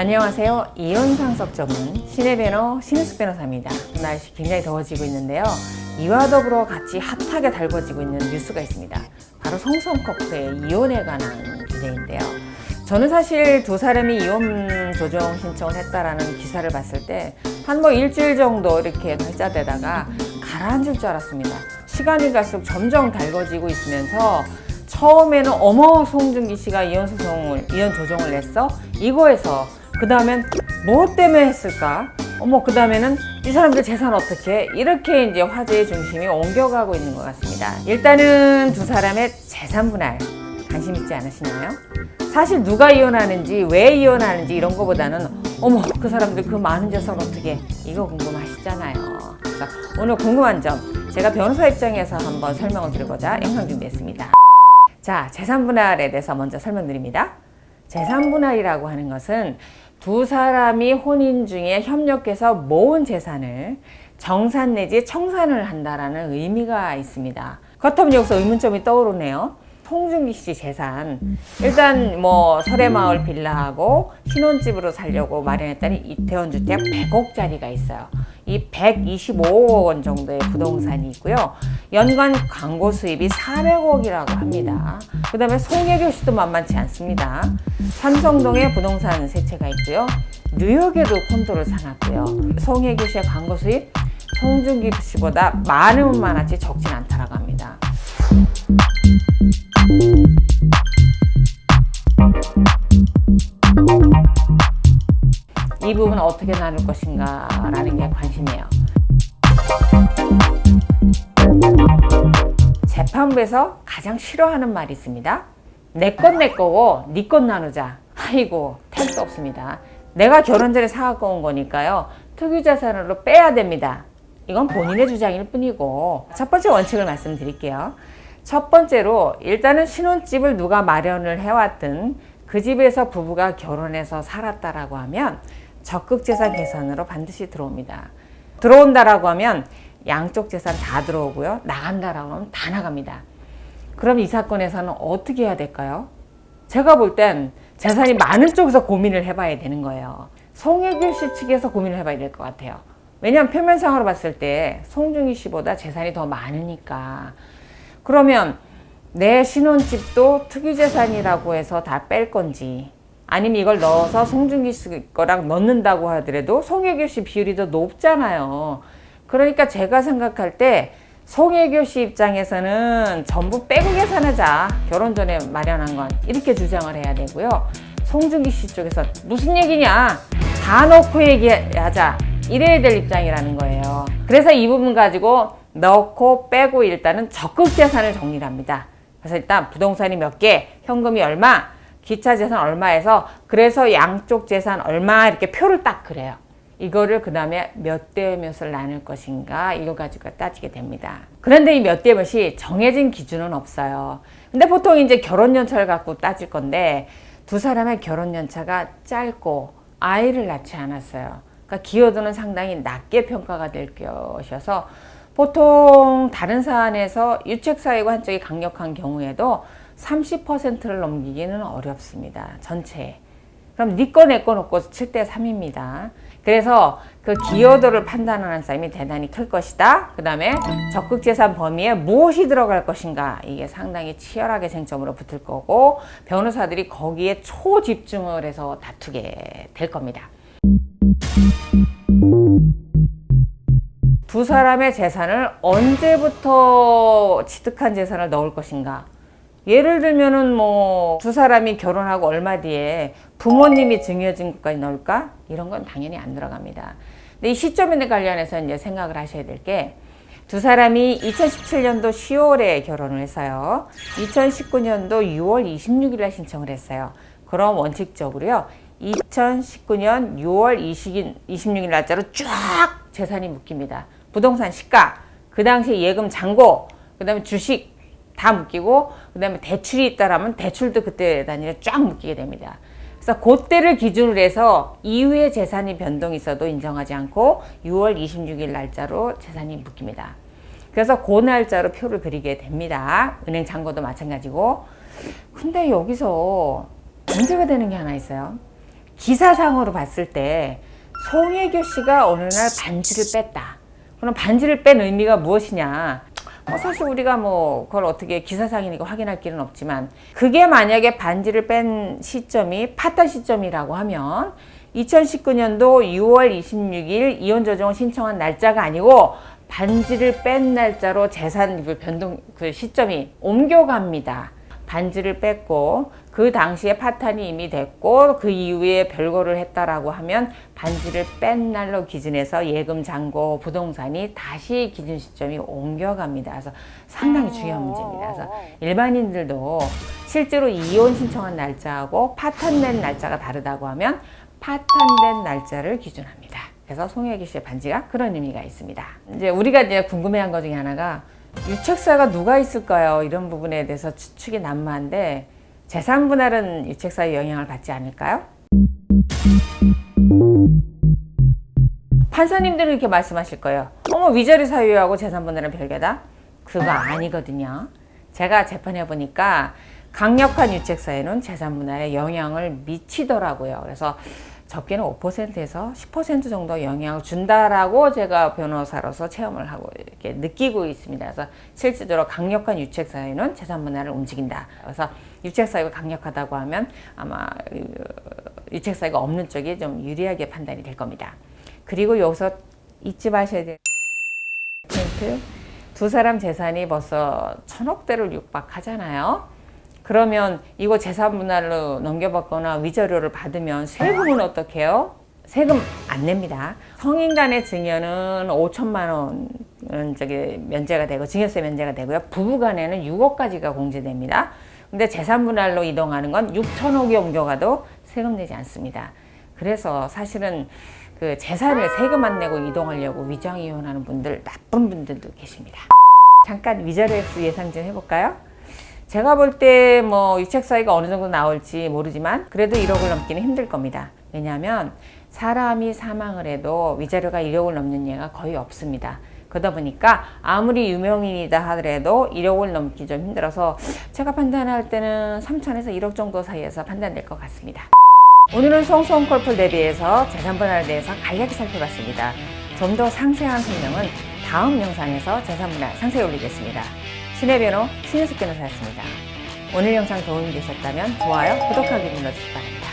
안녕하세요. 이혼 상속 전문 신의 변호 신은숙 변호사입니다. 날씨 굉장히 더워지고 있는데요. 이와 더불어 같이 핫하게 달궈지고 있는 뉴스가 있습니다. 바로 송성 커플의 이혼에 관한 주제인데요. 저는 사실 두 사람이 이혼 조정 신청을 했다라는 기사를 봤을 때 한 일주일 정도 이렇게 발자되다가 가라앉을 줄 알았습니다. 시간이 갈수록 점점 달궈지고 있으면서 처음에는 어머 송중기 씨가 이혼 조정을 냈어? 이거에서 그 다음엔 뭐 때문에 했을까? 그 다음에는 이 사람들 재산 어떻게? 이렇게 이제 화제의 중심이 옮겨가고 있는 것 같습니다. 일단은 두 사람의 재산 분할 관심 있지 않으시나요? 사실 누가 이혼하는지 왜 이혼하는지 이런 거보다는 그 사람들 그 많은 재산 어떻게? 이거 궁금하시잖아요. 그래서 오늘 궁금한 점 제가 변호사 입장에서 한번 설명을 드리고자 영상 준비했습니다. 자, 재산 분할에 대해서 먼저 설명드립니다. 재산 분할이라고 하는 것은 두 사람이 혼인 중에 협력해서 모은 재산을 정산 내지 청산을 한다라는 의미가 있습니다. 그렇다면 여기서 의문점이 떠오르네요. 송중기 씨 재산, 일단 설해마을 빌라하고 신혼집으로 살려고 마련했다는 이태원 주택 100억짜리가 있어요. 이 125억 원 정도의 부동산이 있고요. 연간 광고 수입이 400억이라고 합니다. 그 다음에 송혜교 씨도 만만치 않습니다. 삼성동에 부동산 세 채가 있고요. 뉴욕에도 콘도를 사놨고요. 송혜교 씨의 광고 수입 송중기 씨보다 많지 적진 않다라고 합니다. 이 부분은 어떻게 나눌 것인가 라는 게 관심이에요. 재판부에서 가장 싫어하는 말이 있습니다. 내 건 내 거고 네 건 나누자. 아이고 택도 없습니다. 내가 결혼 전에 사갖고 온 거니까요. 특유자산으로 빼야 됩니다. 이건 본인의 주장일 뿐이고, 첫 번째 원칙을 말씀드릴게요. 첫 번째로 일단은 신혼집을 누가 마련을 해왔든 그 집에서 부부가 결혼해서 살았다라고 하면 적극재산 계산으로 반드시 들어옵니다. 들어온다라고 하면 양쪽 재산 다 들어오고요. 나간다라고 하면 다 나갑니다. 그럼 이 사건에서는 어떻게 해야 될까요? 제가 볼 땐 재산이 많은 쪽에서 고민을 해봐야 되는 거예요. 송혜교 씨 측에서 고민을 해봐야 될 것 같아요. 왜냐하면 표면상으로 봤을 때 송중기 씨보다 재산이 더 많으니까. 그러면 내 신혼집도 특유재산이라고 해서 다 뺄 건지, 아니면 이걸 넣어서 송중기 씨 거랑 넣는다고 하더라도 송혜교 씨 비율이 더 높잖아요. 그러니까 제가 생각할 때 송혜교 씨 입장에서는 전부 빼고 계산하자. 결혼 전에 마련한 건. 이렇게 주장을 해야 되고요. 송중기 씨 쪽에서 무슨 얘기냐? 다 넣고 얘기하자. 이래야 될 입장이라는 거예요. 그래서 이 부분 가지고 넣고 빼고 일단은 적극 재산을 정리를 합니다. 그래서 일단 부동산이 몇 개, 현금이 얼마, 기차 재산 얼마에서 그래서 양쪽 재산 얼마 이렇게 표를 딱 그래요. 이거를 그 다음에 몇 대 몇을 나눌 것인가 이거 가지고 따지게 됩니다. 그런데 이 몇 대 몇이 정해진 기준은 없어요. 근데 보통 이제 결혼 연차를 갖고 따질 건데 두 사람의 결혼 연차가 짧고 아이를 낳지 않았어요. 그러니까 기여도는 상당히 낮게 평가가 될 것이어서 보통 다른 사안에서 유책사유가 한쪽이 강력한 경우에도 30%를 넘기기는 어렵습니다. 전체에. 그럼 네 거 내 거 놓고 7대 3입니다. 그래서 그 기여도를 판단하는 싸움이 대단히 클 것이다. 그 다음에 적극재산 범위에 무엇이 들어갈 것인가, 이게 상당히 치열하게 쟁점으로 붙을 거고 변호사들이 거기에 초집중을 해서 다투게 될 겁니다. 두 사람의 재산을 언제부터 취득한 재산을 넣을 것인가. 예를 들면은 두 사람이 결혼하고 얼마 뒤에 부모님이 증여진 것까지 넣을까? 이런 건 당연히 안 들어갑니다. 근데 이 시점에 관련해서 이제 생각을 하셔야 될 게, 두 사람이 2017년도 10월에 결혼을 했어요. 2019년도 6월 26일에 신청을 했어요. 그럼 원칙적으로요, 2019년 6월 26일 날짜로 쫙 재산이 묶입니다. 부동산 시가, 그 당시 예금 잔고, 그 다음에 주식 다 묶이고, 그 다음에 대출이 있다라면 대출도 그때 단위로 쫙 묶이게 됩니다. 그래서 그때를 기준으로 해서 이후에 재산이 변동이 있어도 인정하지 않고 6월 26일 날짜로 재산이 묶입니다. 그래서 그 날짜로 표를 그리게 됩니다. 은행 잔고도 마찬가지고. 근데 여기서 문제가 되는 게 하나 있어요. 기사상으로 봤을 때 송혜교 씨가 어느 날 반지를 뺐다. 그럼 반지를 뺀 의미가 무엇이냐? 사실 우리가 그걸 어떻게 기사상이니까 확인할 길은 없지만, 그게 만약에 반지를 뺀 시점이 파탄 시점이라고 하면 2019년도 6월 26일 이혼 조정을 신청한 날짜가 아니고 반지를 뺀 날짜로 재산 변동 시점이 옮겨갑니다. 반지를 뺐고 그 당시에 파탄이 이미 됐고 그 이후에 별거를 했다라고 하면 반지를 뺀 날로 기준해서 예금, 잔고, 부동산이 다시 기준 시점이 옮겨갑니다. 그래서 상당히 중요한 문제입니다. 그래서 일반인들도 실제로 이혼 신청한 날짜하고 파탄된 날짜가 다르다고 하면 파탄된 날짜를 기준합니다. 그래서 송혜교 씨의 반지가 그런 의미가 있습니다. 이제 우리가 궁금해한 것 중에 하나가 유책사가 누가 있을까요? 이런 부분에 대해서 추측이 난무한데, 재산 분할은 유책사의 영향을 받지 않을까요? 판사님들은 이렇게 말씀하실 거예요. 위자료 사유하고 재산 분할은 별개다? 그거 아니거든요. 제가 재판해 보니까 강력한 유책사유는 재산 분할에 영향을 미치더라고요. 그래서 적게는 5%에서 10% 정도 영향을 준다라고 제가 변호사로서 체험을 하고 이렇게 느끼고 있습니다. 그래서 실질적으로 강력한 유책 사유는 재산 분할을 움직인다. 그래서 유책 사유가 강력하다고 하면 아마 유책 사유가 없는 쪽이 좀 유리하게 판단이 될 겁니다. 그리고 여기서 잊지 마셔야 될 포인트, 두 사람 재산이 벌써 1,000억대를 육박하잖아요. 그러면 이거 재산 분할로 넘겨받거나 위자료를 받으면 세금은 어떻게 해요? 세금 안 냅니다. 성인 간의 증여는 5천만 원은 면제가 되고 증여세 면제가 되고요. 부부 간에는 6억까지가 공제됩니다. 근데 재산 분할로 이동하는 건 6천억이 옮겨가도 세금 내지 않습니다. 그래서 사실은 그 재산을 세금 안 내고 이동하려고 위장 이혼하는 분들, 나쁜 분들도 계십니다. 잠깐 위자료 액수 예상 좀 해볼까요? 제가 볼 때 유책 사유가 어느 정도 나올지 모르지만 그래도 1억을 넘기는 힘들 겁니다. 왜냐하면 사람이 사망을 해도 위자료가 1억을 넘는 예가 거의 없습니다. 그러다 보니까 아무리 유명인이다 하더라도 1억을 넘기 좀 힘들어서 제가 판단할 때는 3천에서 1억 정도 사이에서 판단될 것 같습니다. 오늘은 송송 콜플 대비해서 재산 분할에 대해서 간략히 살펴봤습니다. 좀 더 상세한 설명은 다음 영상에서 재산 분할 상세히 올리겠습니다. 신의 변호 신윤숙 변호사였습니다. 오늘 영상 도움이 되셨다면 좋아요, 구독하기 눌러주시기 바랍니다.